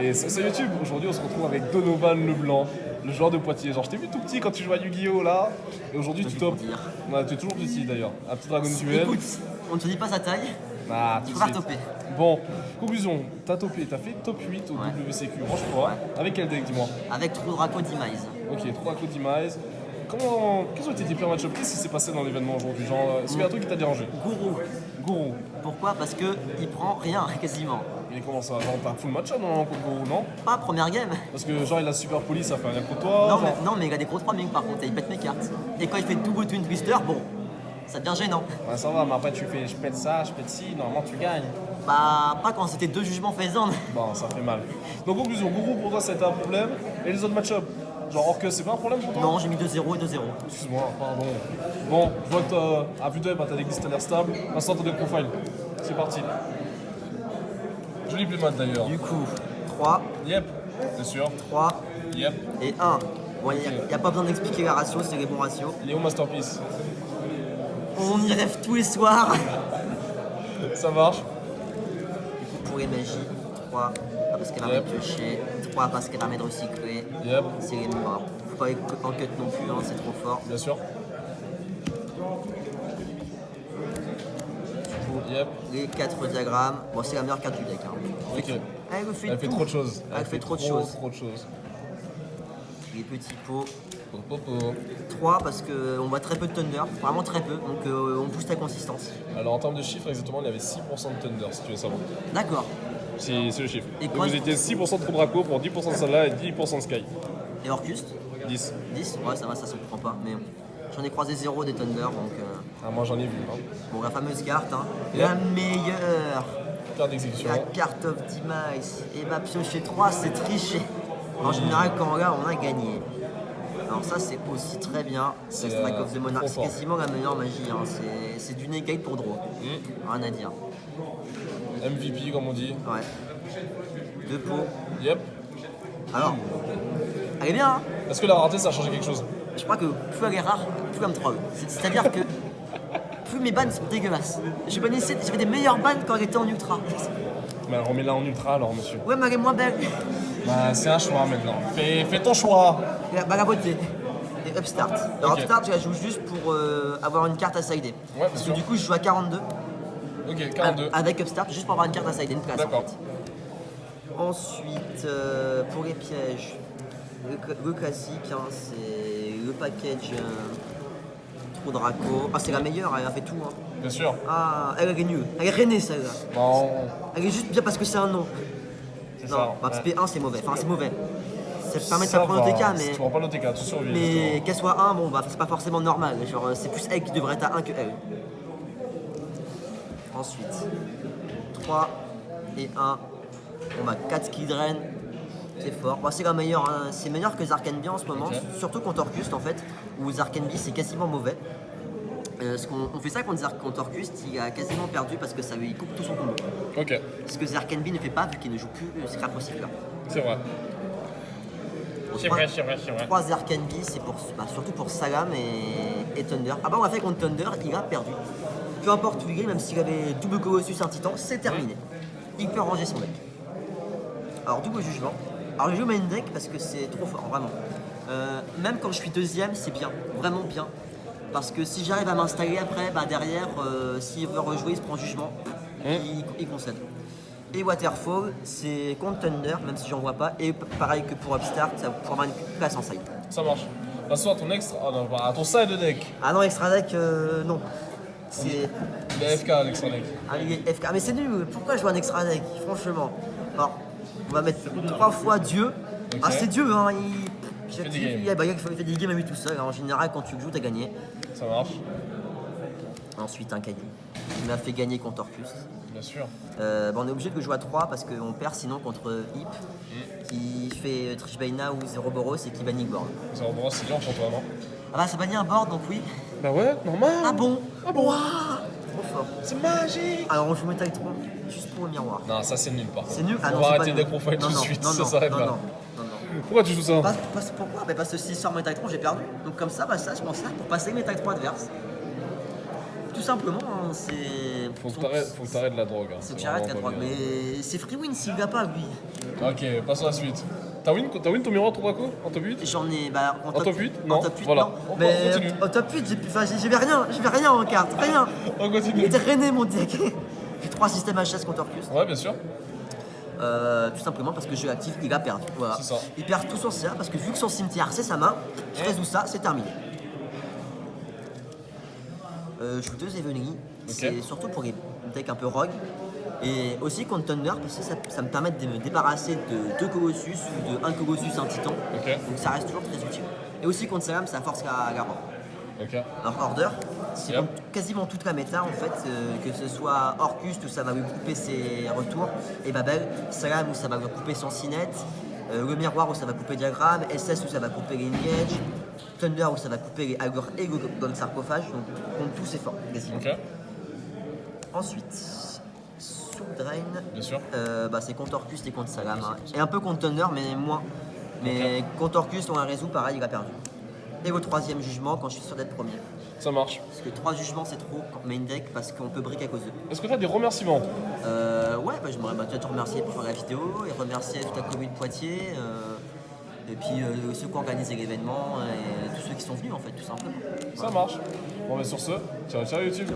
Et c'est YouTube, aujourd'hui on se retrouve avec Donovan Leblanc, le joueur de Poitiers. Genre je t'ai vu tout petit quand tu jouais à Yu-Gi-Oh là, et aujourd'hui tu topes. Ouais, tu es toujours petit d'ailleurs, un petit dragon duel. Écoute, on ne te dit pas sa taille, Ah, il tout faut de faire suite. topper. Bon, conclusion, t'as topé, t'as fait top 8 au Ouais. WCQ, franchement. Avec quel deck, dis-moi? Avec Trou Draco Demise. Ok, 3 Code Demise. Quels ont été tes pires match-up? Qu'est-ce qui s'est passé dans l'événement aujourd'hui? Genre, est-ce qu'il y a un truc qui t'a dérangé? Gourou. Gourou. Pourquoi? Parce que il prend rien quasiment. Mais comment ça? Genre, t'as un full match-up non, contre Gourou, non? Pas première game. Parce que genre, il a super poli, ça fait rien contre toi. Non, genre. mais il a des gros 3 par contre, et il pète mes cartes. Et quand il fait double twin twister, bon, ça devient gênant. Ouais, ça va, mais après tu fais je pète ça, je pète ci, normalement tu gagnes. Bah, pas quand c'était 2 jugements faisant. Bon, ça fait mal. Donc, conclusion, Gourou pour toi ça a été un problème. Et les autres match-up? Genre, Orcus, c'est pas un problème pour toi? Non, j'ai mis 2-0 et 2-0. Excuse-moi, pardon. Bon, je vois que t'as vu bah, t'as des listes l'air stables. Instant de profile. C'est parti. Joli playmat d'ailleurs. Du coup, 3, Yep, c'est sûr. 3 Yep. et 1. Bon, il n'y a pas besoin d'expliquer les ratios, c'est les bons ratios. Léo Masterpiece. On y rêve tous les soirs. Ça marche. Du coup, pour les magies, 3 parce qu'elle permet Yep. de piocher, 3 parce qu'elle permet de recycler. Yep, C'est les morts. Faut pas en cut non plus, hein, c'est trop fort. bien sûr. Yep. Les 4 diagrammes, bon, c'est la meilleure carte du deck. Hein. Ok. Elle fait Elle fait tout. trop de choses. Elle fait trop de choses. Trop de choses. Les petits pots. Popo. 3 parce qu'on voit très peu de Thunder, vraiment très peu, donc on booste la consistance. Alors en termes de chiffres, exactement, il y avait 6% de Thunder, si tu veux savoir. D'accord. C'est le chiffre. Et Donc quoi vous étiez 6% de True Draco pour 10% de Sala et 10% de Sky. Et Orcust 10. 10. Ouais, ça va, ça se comprend pas, mais j'en ai croisé 0 des Thunder, donc Ah, moi j'en ai vu. Hein. bon, la fameuse carte, hein. Yep. La meilleure. Carte d'exécution. La carte of Demise. Et bah piocher 3, c'est tricher. En général, quand on l'a, on a gagné. Alors ça, c'est aussi très bien. C'est C'est, Strike of the Monarch. trop C'est fort. quasiment la meilleure magie. Hein. C'est du negate pour draw. Rien à dire. MVP comme on dit. Ouais. 2 pots. Yep. Alors, elle est bien, hein. Est-ce que la rareté ça a changé quelque chose? Je crois que plus elle est rare, plus elle me troll. C'est-à-dire que plus mes bans sont dégueulasses. J'avais des meilleures bans quand elle était en ultra. Bah remets-la en ultra alors monsieur. Ouais, mais elle est moins belle. Bah c'est un choix maintenant. Fais ton choix. La beauté. Et Upstart. Alors Ok. Upstart, je la joue juste pour avoir une carte à sider. Ouais, bien Parce que sûr. du coup, je joue à 42 Ok, 42. avec Upstart, juste pour avoir une carte à sider, une place en D'accord. fait. Ensuite, pour les pièges, le classique, hein, c'est le package Trou Draco. Ah, c'est la meilleure, elle a fait tout. Hein. Bien sûr. Ah, elle est nulle. Elle est rennée celle-là. Bon. Elle est juste bien parce que c'est un nom. C'est Non, ça. parce que ouais. P1 c'est mauvais. Enfin, c'est mauvais. Ça permet de Ça s'apprendre va, OTK, Si tu prends pas l'OTK, tu survis. mais qu'elle soit 1, bon, bah, c'est pas forcément normal. Genre, c'est plus elle qui devrait être à 1 que elle. Ensuite, 3 et 1. On a 4 skill drain. C'est fort. Bon, c'est la meilleure. Hein. C'est meilleur que Zarkenby en ce moment. Ok. Surtout contre Orcust en fait. Où Zarkenby c'est quasiment mauvais. Parce qu'on fait ça contre Orcust, il a quasiment perdu parce que ça lui coupe tout son combo. Ok, Ce que Zarkenby ne fait pas vu qu'il ne joue plus Scrap Recycler. c'est vrai. C'est vrai, c'est vrai, c'est vrai. 3 Zarkenby, c'est pour, surtout pour Salam et Thunder. Ah bah on l'a fait contre Thunder, il a perdu. Peu importe où il est, même s'il avait double Colossus un titan, c'est terminé. Il peut ranger son deck. Alors double jugement. Alors je joue main deck parce que c'est trop fort, vraiment. Même quand je suis deuxième, c'est bien, vraiment bien. Parce que si j'arrive à m'installer après, bah derrière, s'il veut rejouer, il se prend jugement, il concède. Et Waterfall, c'est contre Thunder, même si j'en vois pas. Et pareil que pour Upstart, ça pour avoir une place en side. Ça marche. Passons à ton extra. Ah non, à ton side deck. Ah non, extra deck, non. C'est. Il est FK l'extra deck. Ah, il est FK. Mais c'est nul, pourquoi je joue un extra deck, franchement. Alors, on va mettre 3 fois Dieu. Ok. Ah, c'est Dieu, hein. fait des games. Il fait des games à lui tout seul. En général, quand tu le joues, t'as gagné. Ça marche. Ensuite, un caddie. Il m'a fait gagner contre Orcus. Bien sûr. On est obligé de le jouer à 3 parce qu'on perd sinon contre Hip qui fait Trishbaina ou Zero Boros et qui bannit board. Ça va, c'est dur pour toi, non? Ah bah ça bannit un board donc oui. Bah ouais, normal. Ah bon? Ah bon? Waouh, trop fort. C'est magique. Alors on joue Metal 3 juste pour le miroir. Non, ça c'est nul par contre. C'est nul. Ah On non, va c'est arrêter pas deck nul. profile tout Non, de non, suite, non, ça non, s'arrête non, là. non, non. Pourquoi tu joues ça? Pourquoi? Parce que s'il sort Metal 3 j'ai perdu. Donc comme ça, bah ça je m'en sers pour passer Metal 3 adverse. Tout simplement, hein, c'est. Faut que t'arrêtes la drogue. Hein. C'est que j'arrête la vraiment drogue. pas bien. Mais c'est free win s'il l'a pas, lui. Ok, passons à la suite. T'as win ton miroir Tobacco en top 8? J'en ai. En top 8? En Non. top 8, Voilà. non. On Mais continue. au top 8, j'avais rien en carte. Rien. On Il continue. était drainé mon deck. J'ai 3 systèmes HS contre Orcus. Ouais, bien sûr. Tout simplement parce que jeu actif, il a perdu. Voilà. C'est ça. Il perd tout son CA parce que vu que son cimetière c'est sa main, je résous ça, c'est terminé. Shooteuse Evenly, c'est surtout pour les decks un peu rogue. Et aussi contre Thunder parce que ça me permet de me débarrasser de 2 Colossus ou de 1 Colossus, un Titan. Ok. Donc ça reste toujours très utile. Et aussi contre Salam, ça force la rend. Ok. Alors Order, c'est Yep. dans quasiment toute la méta en fait, que ce soit Orcus où ça va lui couper ses retours, et Babel, Salam où ça va lui couper son Cinet, le Miroir où ça va couper Diagramme, SS où ça va couper les Engage, Thunder où ça va couper les Agor et le Sarcophage, donc contre tous c'est fort, quasiment. Ok. Ensuite, Soul Drain, Bien sûr. c'est contre Orcus et contre Salam, hein. Et un peu contre Thunder mais moins. Mais contre Orcus, on a résout pareil, il a perdu. Et au 3e jugement quand je suis sûr d'être premier. Ça marche. Parce que 3 jugements c'est trop quand main deck parce qu'on peut brick à cause d'eux. Est-ce que t'as des remerciements? Ouais, j'aimerais déjà te remercier pour la vidéo et remercier toute la commune de Poitiers et puis ceux qui ont organisé l'événement et tous ceux qui sont venus en fait tout simplement. Ça marche. Bon, mais sur ce, ciao, ciao YouTube.